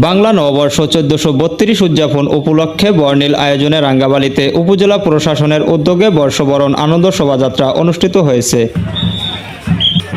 বাংলা নববর্ষ 1432 উদযাপন উপলক্ষে বর্ণিল আয়োজনে রাঙ্গাবালিতে উপজেলা প্রশাসনের উদ্যোগে বর্ষবরণ আনন্দ শোভাযাত্রা অনুষ্ঠিত হয়েছে।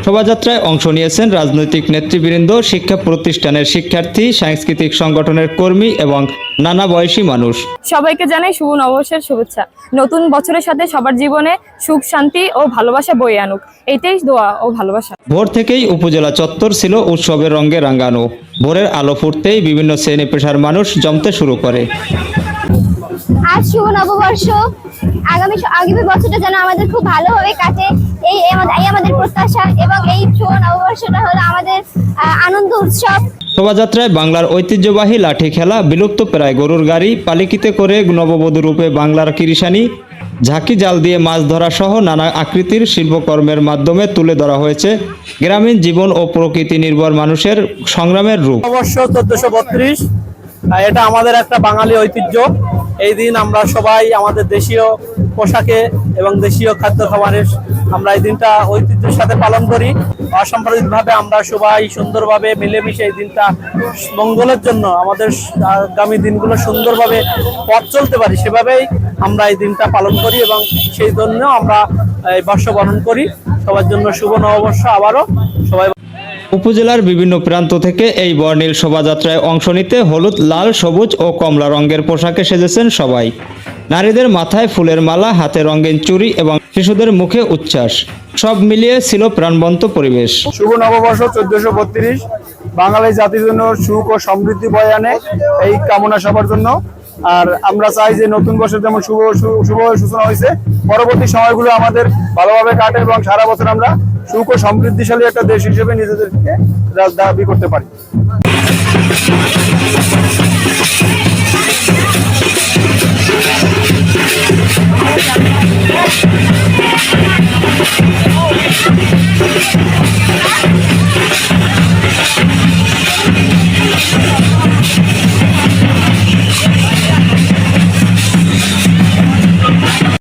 শোভাযাত্রায় অংশ নিয়েছেন রাজনৈতিক নেতৃবৃন্দ, শিক্ষা প্রতিষ্ঠানের শিক্ষার্থী, সাংস্কৃতিক সংগঠনের কর্মী এবং নানা বয়সী মানুষ। সবাইকে জানাই শুভ নববর্ষের শুভেচ্ছা। নতুন বছরের সাথে সবার জীবনে সুখ, শান্তি ও ভালোবাসা বয়ে আনুক, এইটাই দোয়া ও ভালোবাসা। ভোর থেকেই উপজেলা চত্বর ছিল উৎসবের রঙে রাঙানো। ভোরের আলো ফুটতেই বিভিন্ন শ্রেণী পেশার মানুষ জমতে শুরু করে। আজ শুভ নববর্ষ, আগামী বছরটা যেন আমাদের খুব ভালোভাবে কাটে, এই আমাদের প্রত্যাশা। এবং এই শুভ নববর্ষটা হলো আমাদের আনন্দ উৎসব। শোভাযাত্রায় বাংলার ঐতিহ্যবাহী লাঠি খেলা, বিলুপ্ত প্রায় গরুর গাড়ি, পালিকিতে করে নববধূ রূপে বাংলার কিরিশানি, ঝাঁকি জাল দিয়ে মাছ ধরা সহ নানা আকৃতির শিল্পকর্মের মাধ্যমে তুলে ধরা হয়েছে গ্রামীণ জীবন ও প্রকৃতি নির্ভর মানুষের সংগ্রামের রূপ। নববর্ষ 1432, এটা আমাদের একটা বাঙালি ঐতিহ্য। এই দিন আমরা সবাই আমাদের দেশীয় পোশাকে এবং দেশীয় খাদ্য খাবারের আমরা এই দিনটা ঐতিহ্যের সাথে পালন করি। অসাম্প্রদায়িকভাবে আমরা সবাই সুন্দরভাবে মিলেমিশে এই দিনটা মঙ্গলের জন্য, আমাদের আগামী দিনগুলো সুন্দরভাবে পথ চলতে পারি, সেভাবেই আমরা এই দিনটা পালন করি এবং সেই জন্য আমরা এই বর্ষবরণ করি। সবার জন্য শুভ নববর্ষ। আবারও সবাই। উপজেলার বিভিন্ন প্রান্ত থেকে এই বর্ণিল শোভাযাত্রায় অংশ নিতে হলুদ, লাল, সবুজ ও কমলা রঙের পোশাকে সেজেছেন সবাই। নারীদের মাথায় ফুলের মালা, হাতে রঙিন চুড়ি এবং শিশুদের মুখে উচ্ছ্বাস, সব মিলিয়ে ছিল প্রাণবন্ত পরিবেশ। শুভ নববর্ষ 1432 বাঙালি জাতির জন্য সুখ ও সমৃদ্ধি বয়ে আনে, এই কামনা সবার জন্য। আর আমরা চাই যে নতুন বছর যেমন শুভ সূচনা হয়েছে, পরবর্তী সময়গুলো আমাদের ভালোভাবে কাটে এবং সারা বছর আমরা সুখ ও সমৃদ্ধিশালী একটা দেশ হিসেবে নিজেদেরকে দাবি করতে পারি।